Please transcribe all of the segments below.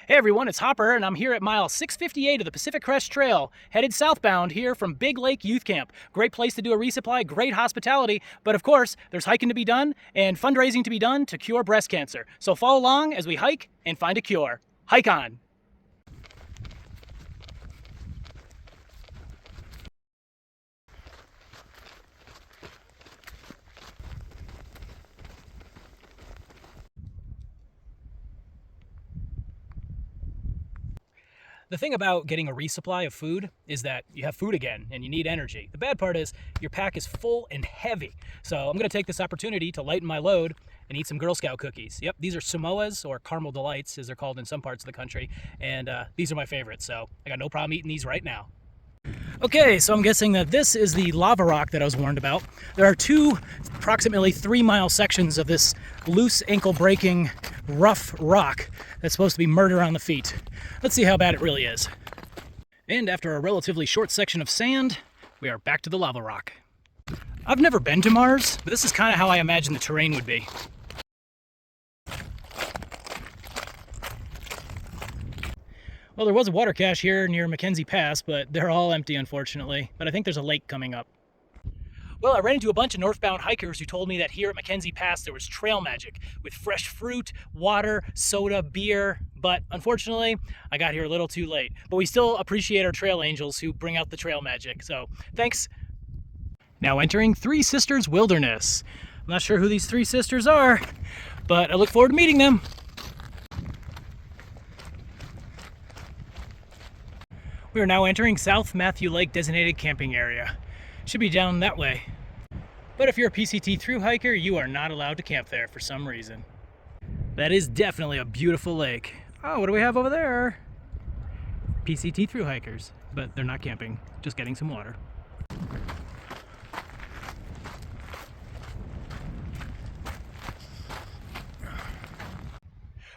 Hey everyone, it's Hopper, and I'm here at mile 658 of the Pacific Crest Trail, headed southbound here from Big Lake Youth Camp. Great place to do a resupply, great hospitality, but of course, there's hiking to be done and fundraising to be done to cure breast cancer. So follow along as we hike and find a cure. Hike on! The thing about getting a resupply of food is that you have food again and you need energy. The bad part is your pack is full and heavy. So I'm going to take this opportunity to lighten my load and eat some Girl Scout cookies. Yep, these are Samoas, or caramel delights as they're called in some parts of the country, and these are my favorites, so I got no problem eating these right now. Okay, so I'm guessing that this is the lava rock that I was warned about. There are two approximately 3-mile sections of this loose, ankle-breaking, rough rock that's supposed to be murder on the feet. Let's see how bad it really is. And after a relatively short section of sand, we are back to the lava rock. I've never been to Mars, but this is kind of how I imagine the terrain would be. Well, there was a water cache here near Mackenzie Pass, but they're all empty, unfortunately. But I think there's a lake coming up. Well, I ran into a bunch of northbound hikers who told me that here at Mackenzie Pass there was trail magic with fresh fruit, water, soda, beer. But unfortunately, I got here a little too late. But we still appreciate our trail angels who bring out the trail magic. So thanks. Now entering Three Sisters Wilderness. I'm not sure who these three sisters are, but I look forward to meeting them. We are now entering South Matthew Lake designated camping area. Should be down that way. But if you're a PCT thru hiker, you are not allowed to camp there for some reason. That is definitely a beautiful lake. Oh, what do we have over there? PCT thru hikers, but they're not camping, just getting some water.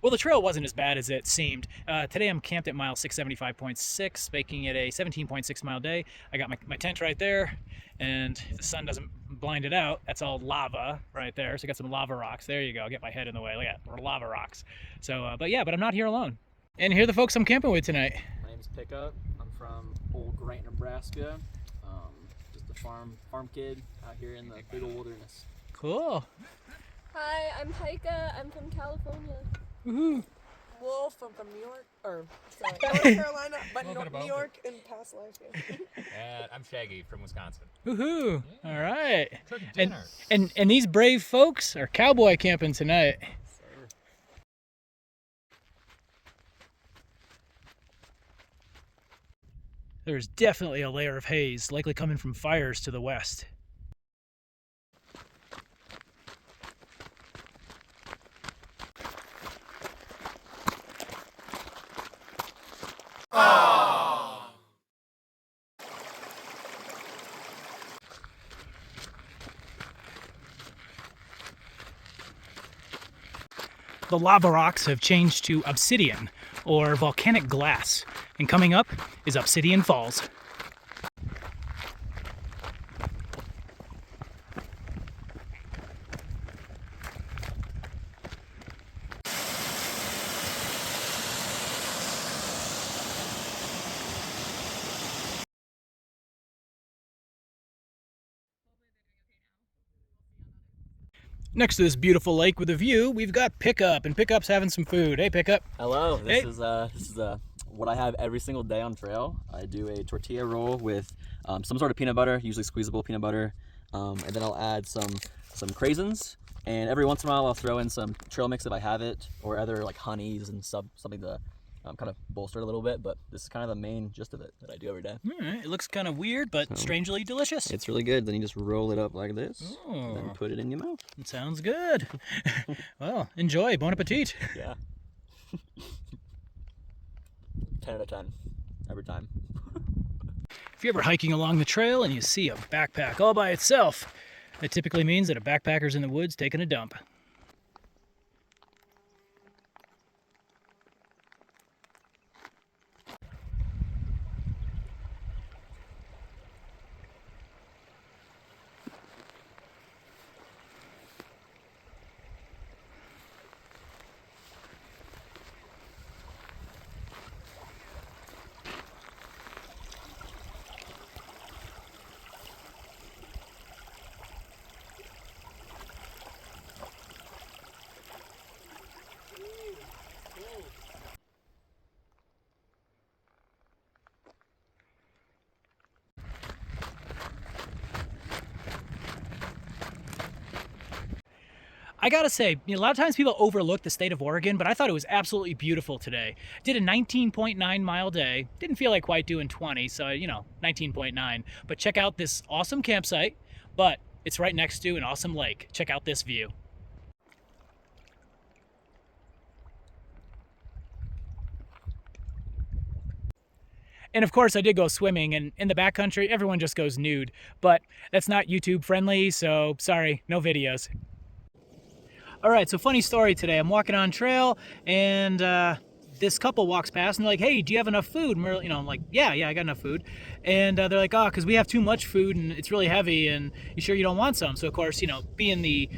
Well, the trail wasn't as bad as it seemed. Today I'm camped at mile 675.6, making it a 17.6 mile day. I got my tent right there, and if the sun doesn't blind it out, that's all lava right there. So I got some lava rocks. There you go. I'll get my head in the way. Look at that, lava rocks. So, but I'm not here alone. And here are the folks I'm camping with tonight. My name's Pickup. I'm from old Grant, Nebraska. Just a farm kid out here in the big old wilderness. Cool. Hi, I'm Heike. I'm from California. Woohoo. Wolf, I'm from New York, or sorry, North Carolina, but New York in past life. Yeah. And I'm Shaggy from Wisconsin. Woohoo! Yeah. All right. Cooking dinner. And these brave folks are cowboy camping tonight. There's definitely a layer of haze, likely coming from fires to the west. The lava rocks have changed to obsidian, or volcanic glass, and coming up is Obsidian Falls. Next to this beautiful lake with a view, we've got Pickup, and Pickup's having some food. Hey, Pickup. Hello. Hey. This is what I have every single day on trail. I do a tortilla roll with some sort of peanut butter, usually squeezable peanut butter, and then I'll add some craisins, and every once in a while I'll throw in some trail mix if I have it, or other like honeys and something to kind of bolster it a little bit. But this is kind of the main gist of it that I do every day. All right. It looks kind of weird, but strangely delicious. It's really good. Then you just roll it up like this, Oh. and then put it in your mouth. It sounds good. Well, enjoy. Bon appetit. Yeah. 10 out of 10 every time. If you're ever hiking along the trail and you see a backpack all by itself, that typically means that a backpacker's in the woods taking a dump. I gotta say, a lot of times people overlook the state of Oregon, but I thought it was absolutely beautiful today. Did a 19.9 mile day. Didn't feel like quite doing 20, so 19.9. But check out this awesome campsite, but it's right next to an awesome lake. Check out this view. And of course, I did go swimming, and in the backcountry, everyone just goes nude. But that's not YouTube friendly, so sorry, no videos. All right, so funny story today. I'm walking on trail, and this couple walks past, and they're like, "Hey, do you have enough food?" And I'm like, "Yeah, I got enough food." And they're like, "Oh, because we have too much food, and it's really heavy, and you sure you don't want some?" So of course, being the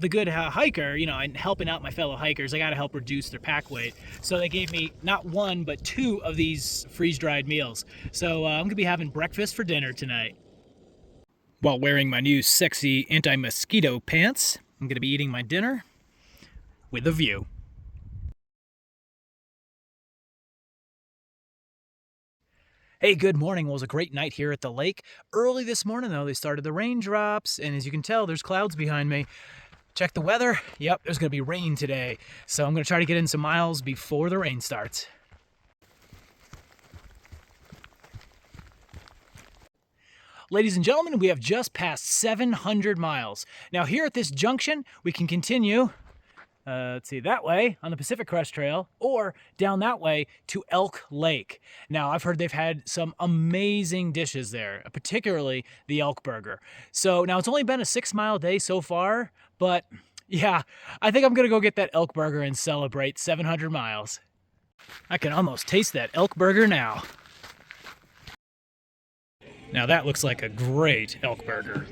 good hiker, and helping out my fellow hikers, I got to help reduce their pack weight. So they gave me not one, but 2 of these freeze-dried meals. So I'm going to be having breakfast for dinner tonight. While wearing my new sexy anti-mosquito pants, I'm going to be eating my dinner with a view. Hey, good morning. Well, it was a great night here at the lake. Early this morning, though, they started the raindrops, and as you can tell, there's clouds behind me. Check the weather. Yep, there's going to be rain today. So I'm going to try to get in some miles before the rain starts. Ladies and gentlemen, we have just passed 700 miles. Now here at this junction, we can continue, let's see, that way on the Pacific Crest Trail, or down that way to Elk Lake. Now I've heard they've had some amazing dishes there, particularly the elk burger. So now it's only been a 6-mile day so far, but yeah, I think I'm gonna go get that elk burger and celebrate 700 miles. I can almost taste that elk burger now. Now that looks like a great elk burger.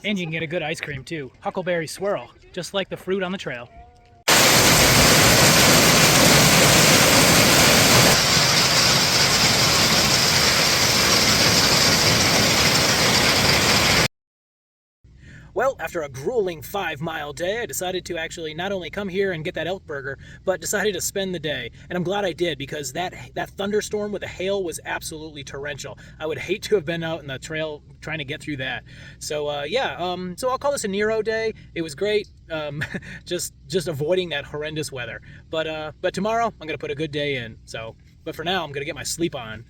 And you can get a good ice cream too. Huckleberry swirl, just like the fruit on the trail. Well, after a grueling 5-mile day, I decided to actually not only come here and get that elk burger, but decided to spend the day. And I'm glad I did, because that thunderstorm with the hail was absolutely torrential. I would hate to have been out in the trail trying to get through that. So so I'll call this a Nero day. It was great, just avoiding that horrendous weather. But tomorrow I'm gonna put a good day in. But for now I'm gonna get my sleep on.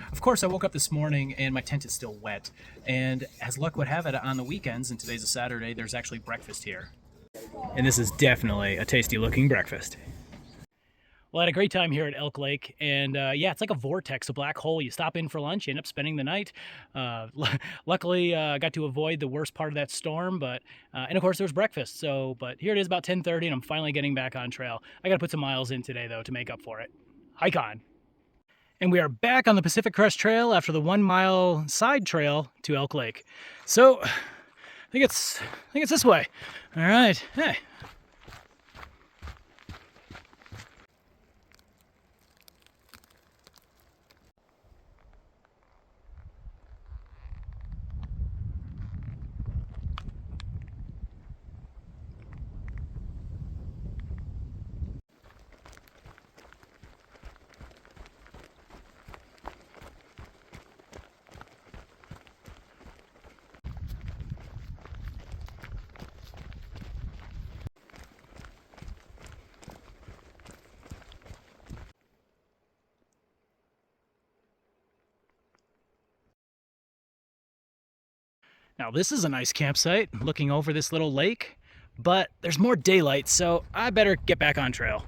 Of course, I woke up this morning and my tent is still wet. And as luck would have it, on the weekends, and today's a Saturday, there's actually breakfast here. And this is definitely a tasty looking breakfast. Well, I had a great time here at Elk Lake, and yeah, it's like a vortex, a black hole. You stop in for lunch, you end up spending the night. Luckily, I got to avoid the worst part of that storm, and of course, there was breakfast. But here it is about 10:30, and I'm finally getting back on trail. I got to put some miles in today, though, to make up for it. Hike on. And we are back on the Pacific Crest Trail after the 1-mile side trail to Elk Lake. So, I think it's this way. All right, hey. Now this is a nice campsite, looking over this little lake, but there's more daylight, so I better get back on trail.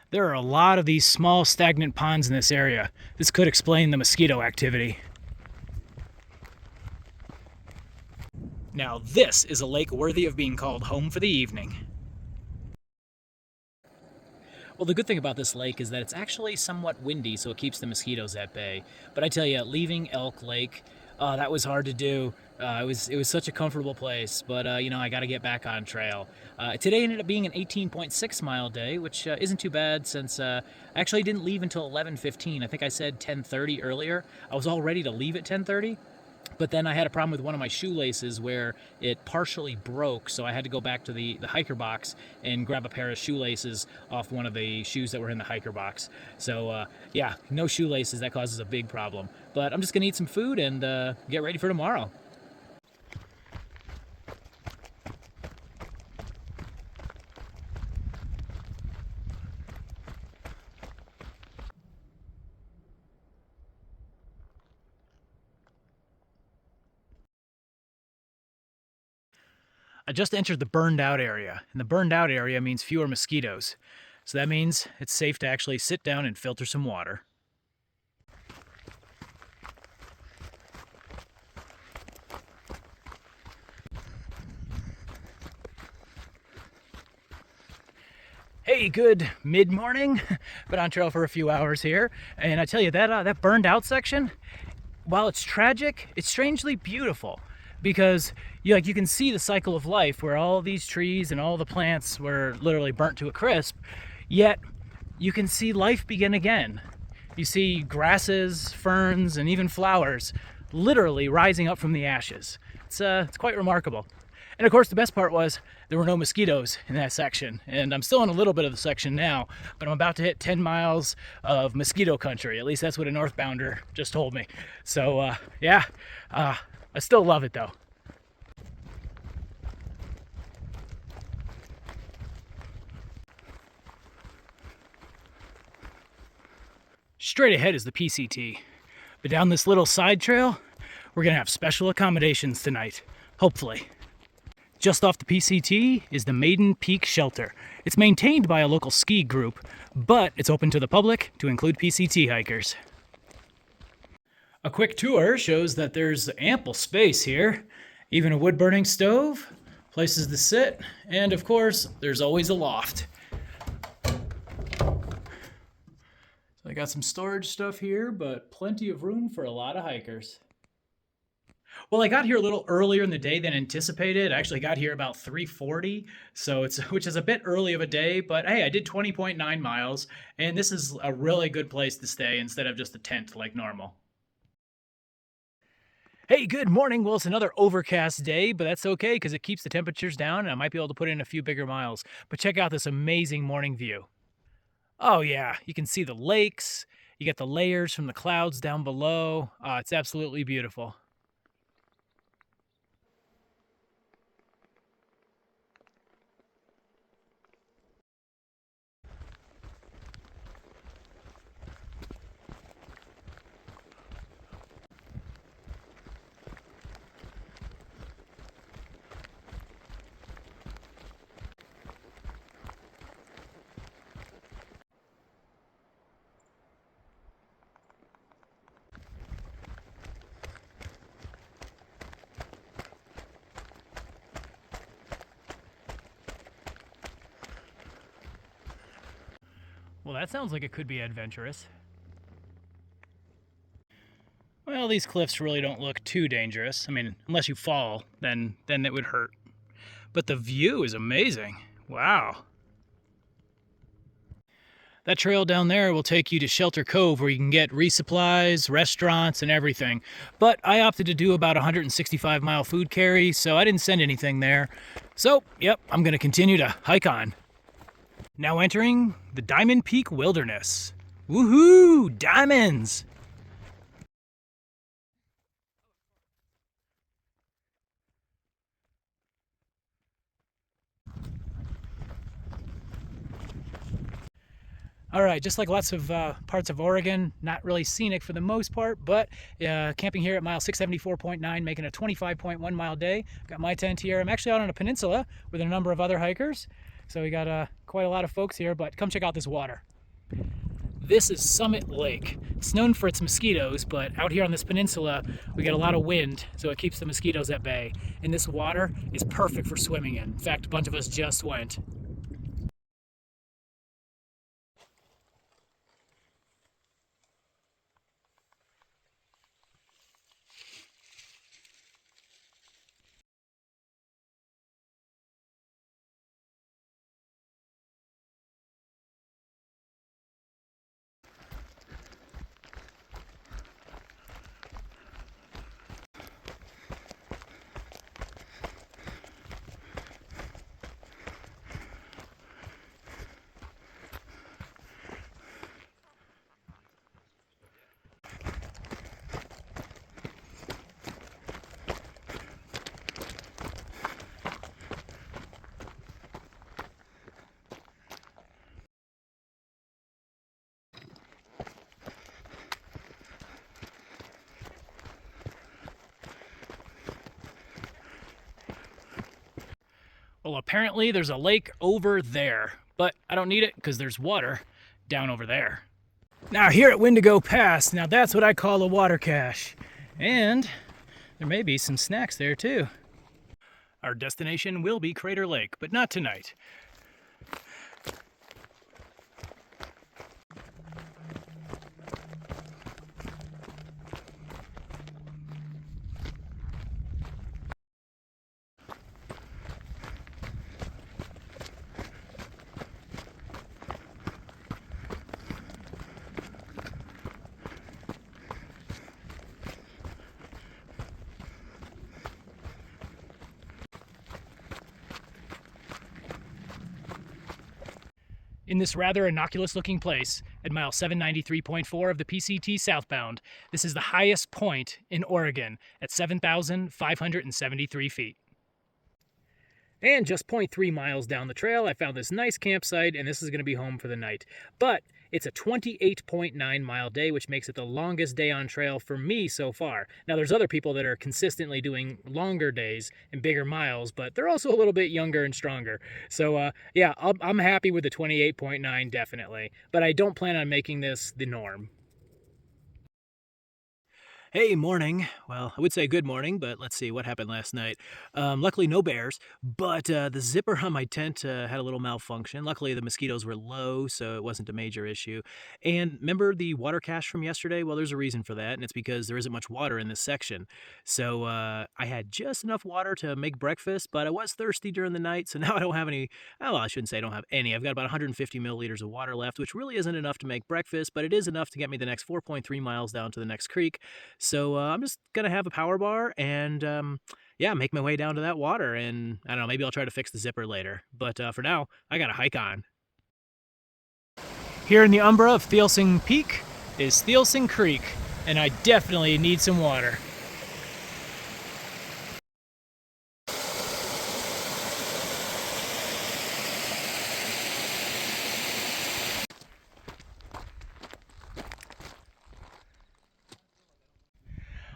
There are a lot of these small stagnant ponds in this area. This could explain the mosquito activity. Now this is a lake worthy of being called home for the evening. Well, the good thing about this lake is that it's actually somewhat windy, so it keeps the mosquitoes at bay. But I tell you, leaving Elk Lake, that was hard to do. It was such a comfortable place, but I got to get back on trail. Today ended up being an 18.6 mile day, which isn't too bad since I actually didn't leave until 11:15. I think I said 10:30 earlier. I was all ready to leave at 10:30. But then I had a problem with one of my shoelaces where it partially broke, so I had to go back to the hiker box and grab a pair of shoelaces off one of the shoes that were in the hiker box. So yeah, no shoelaces, that causes a big problem. But I'm just gonna eat some food and get ready for tomorrow. I just entered the burned out area, and the burned out area means fewer mosquitoes. So that means it's safe to actually sit down and filter some water. Hey, good mid-morning. Been on trail for a few hours here, and I tell you that burned out section, while it's tragic, it's strangely beautiful because you can see the cycle of life where all these trees and all the plants were literally burnt to a crisp, yet you can see life begin again. You see grasses, ferns, and even flowers literally rising up from the ashes. It's quite remarkable. And of course, the best part was there were no mosquitoes in that section. And I'm still in a little bit of the section now, but I'm about to hit 10 miles of mosquito country. At least that's what a northbounder just told me. So yeah, I still love it though. Straight ahead is the PCT, but down this little side trail, we're gonna have special accommodations tonight, hopefully. Just off the PCT is the Maiden Peak Shelter. It's maintained by a local ski group, but it's open to the public to include PCT hikers. A quick tour shows that there's ample space here, even a wood-burning stove, places to sit, and of course, there's always a loft. So I got some storage stuff here, but plenty of room for a lot of hikers. Well, I got here a little earlier in the day than anticipated. I actually got here about 3:40, which is a bit early of a day, but hey, I did 20.9 miles, and this is a really good place to stay instead of just a tent like normal. Hey, good morning. Well, it's another overcast day, but that's okay because it keeps the temperatures down and I might be able to put in a few bigger miles. But check out this amazing morning view. Oh yeah, you can see the lakes, you get the layers from the clouds down below. It's absolutely beautiful. Well, that sounds like it could be adventurous. Well, these cliffs really don't look too dangerous. I mean, unless you fall, then it would hurt. But the view is amazing. Wow. That trail down there will take you to Shelter Cove where you can get resupplies, restaurants, and everything. But I opted to do about 165-mile food carry, so I didn't send anything there. So, yep, I'm going to continue to hike on. Now entering the Diamond Peak Wilderness. Woohoo! Diamonds! All right, just like lots of parts of Oregon, not really scenic for the most part, but camping here at mile 674.9, making a 25.1 mile day. Got my tent here. I'm actually out on a peninsula with a number of other hikers. So we got quite a lot of folks here, but come check out this water. This is Summit Lake. It's known for its mosquitoes, but out here on this peninsula, we get a lot of wind, so it keeps the mosquitoes at bay. And this water is perfect for swimming in. In fact, a bunch of us just went. Well, apparently there's a lake over there, but I don't need it because there's water down over there. Now here at Wendigo Pass, now that's what I call a water cache. And there may be some snacks there too. Our destination will be Crater Lake, but not tonight. In this rather innocuous looking place at mile 793.4 of the PCT southbound, this is the highest point in Oregon at 7,573 feet. And just 0.3 miles down the trail, I found this nice campsite, and this is going to be home for the night. But it's a 28.9 mile day, which makes it the longest day on trail for me so far. Now, there's other people that are consistently doing longer days and bigger miles, but they're also a little bit younger and stronger. So, yeah, I'm happy with the 28.9, definitely. But I don't plan on making this the norm. Hey, morning. Well, I would say good morning, but let's see what happened last night. Luckily, no bears, but the zipper on my tent had a little malfunction. Luckily, the mosquitoes were low, so it wasn't a major issue. And remember the water cache from yesterday? Well, there's a reason for that, and it's because there isn't much water in this section. So I had just enough water to make breakfast, but I was thirsty during the night, so now I don't have any. Oh, well, I shouldn't say I don't have any. I've got about 150 milliliters of water left, which really isn't enough to make breakfast, but it is enough to get me the next 4.3 miles down to the next creek. So I'm just going to have a power bar and, yeah, make my way down to that water. And I don't know, maybe I'll try to fix the zipper later. But for now, I got to hike on. Here in the umbra of Thielsing Peak is Thielsing Creek, and I definitely need some water.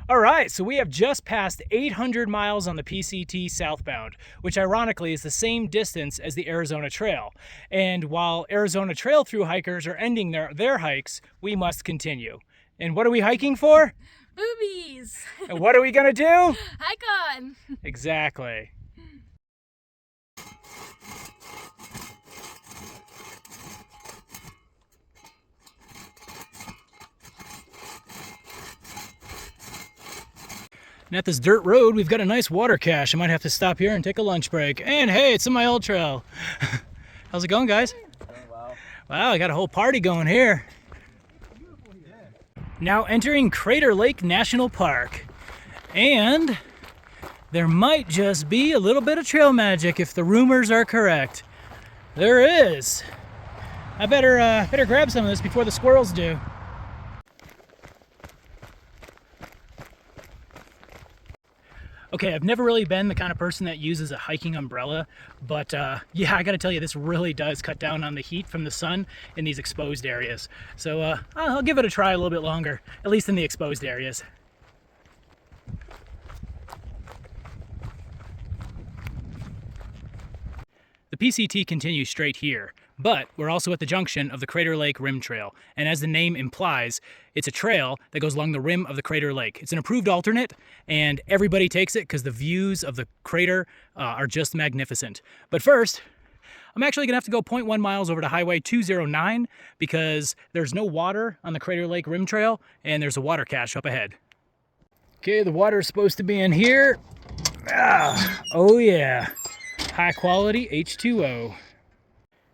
All right, so we have just passed 800 miles on the PCT southbound, which ironically is the same distance as the Arizona Trail. And while Arizona Trail through hikers are ending their hikes, we must continue. And what are we hiking for? Boobies! And what are we gonna do? Hike on! Exactly. And at this dirt road, we've got a nice water cache. I might have to stop here and take a lunch break. And hey, it's in my old trail. How's it going, guys? Wow, I got a whole party going here. Now entering Crater Lake National Park. And there might just be a little bit of trail magic if the rumors are correct. There is. I better grab some of this before the squirrels do. Okay, I've never really been the kind of person that uses a hiking umbrella, but yeah, I gotta tell you, this really does cut down on the heat from the sun in these exposed areas. So I'll give it a try a little bit longer, at least in the exposed areas. The PCT continues straight here, but we're also at the junction of the Crater Lake Rim Trail, and as the name implies, it's a trail that goes along the rim of the Crater Lake. It's an approved alternate, and everybody takes it because the views of the crater are just magnificent. But first, I'm actually gonna have to go 0.1 miles over to Highway 209 because there's no water on the Crater Lake Rim Trail, and there's a water cache up ahead. Okay, the water is supposed to be in here. Oh yeah. High quality H2O.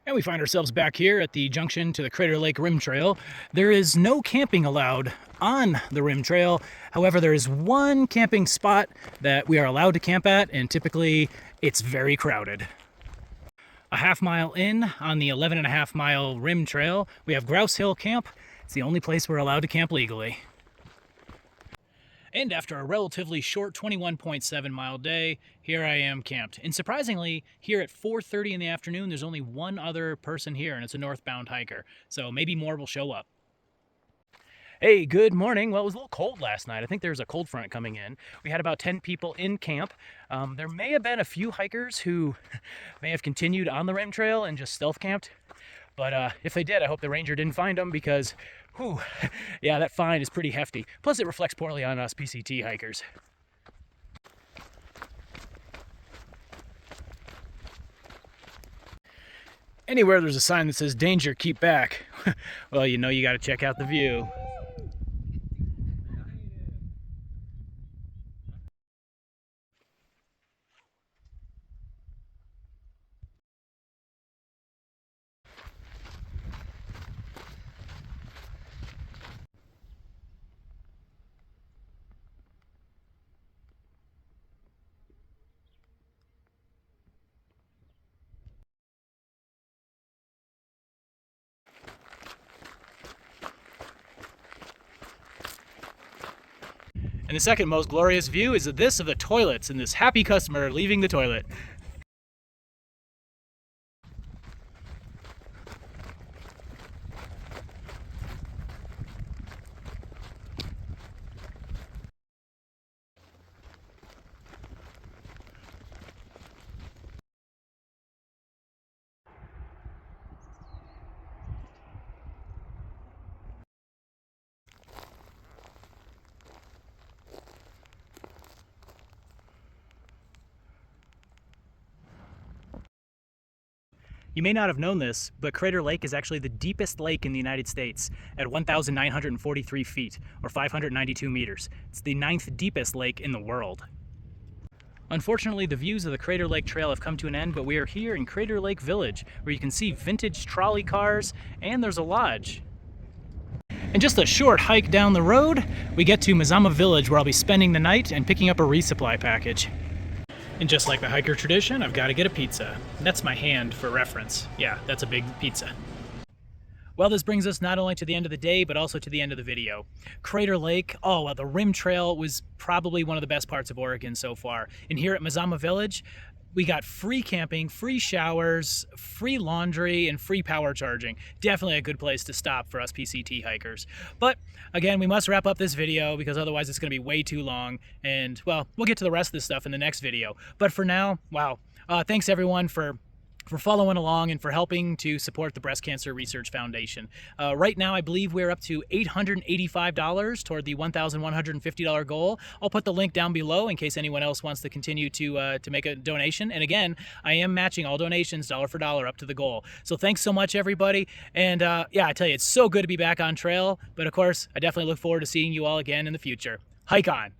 And we find ourselves back here at the junction to the Crater Lake Rim Trail. There is no camping allowed on the Rim Trail. However, there is one camping spot that we are allowed to camp at, and typically it's very crowded. A half mile in on the 11.5 mile Rim Trail, we have Grouse Hill Camp. It's the only place we're allowed to camp legally. And after a relatively short 21.7 mile day, here I am camped. And surprisingly, here at 4:30 in the afternoon, there's only one other person here, and it's a northbound hiker. So maybe more will show up. Hey, good morning. Well, it was a little cold last night. I think there was a cold front coming in. We had about 10 people in camp. There may have been a few hikers who may have continued on the rim trail and just stealth camped. But if they did, I hope the ranger didn't find them because, whew, yeah, that fine is pretty hefty. Plus, it reflects poorly on us PCT hikers. Anywhere there's a sign that says danger, keep back. Well, you know you got to check out the view. And the second most glorious view is this of the toilets and this happy customer leaving the toilet. You may not have known this, but Crater Lake is actually the deepest lake in the United States at 1,943 feet, or 592 meters. It's the 9th deepest lake in the world. Unfortunately, the views of the Crater Lake Trail have come to an end, but we are here in Crater Lake Village, where you can see vintage trolley cars, and there's a lodge. And just a short hike down the road, we get to Mazama Village, where I'll be spending the night and picking up a resupply package. And just like the hiker tradition, I've got to get a pizza. That's my hand for reference. Yeah, that's a big pizza. Well, this brings us not only to the end of the day, but also to the end of the video. Crater Lake, oh, well, the rim trail was probably one of the best parts of Oregon so far. And here at Mazama Village, we got free camping, free showers, free laundry, and free power charging. Definitely a good place to stop for us PCT hikers. But again, we must wrap up this video because otherwise it's going to be way too long. And well, we'll get to the rest of this stuff in the next video. But for now, wow, thanks everyone for following along and for helping to support the Breast Cancer Research Foundation. Right now, I believe we're up to $885 toward the $1,150 goal. I'll put the link down below in case anyone else wants to continue to make a donation. And again, I am matching all donations dollar for dollar up to the goal. So thanks so much, everybody. And yeah, I tell you, it's so good to be back on trail. But of course, I definitely look forward to seeing you all again in the future. Hike on.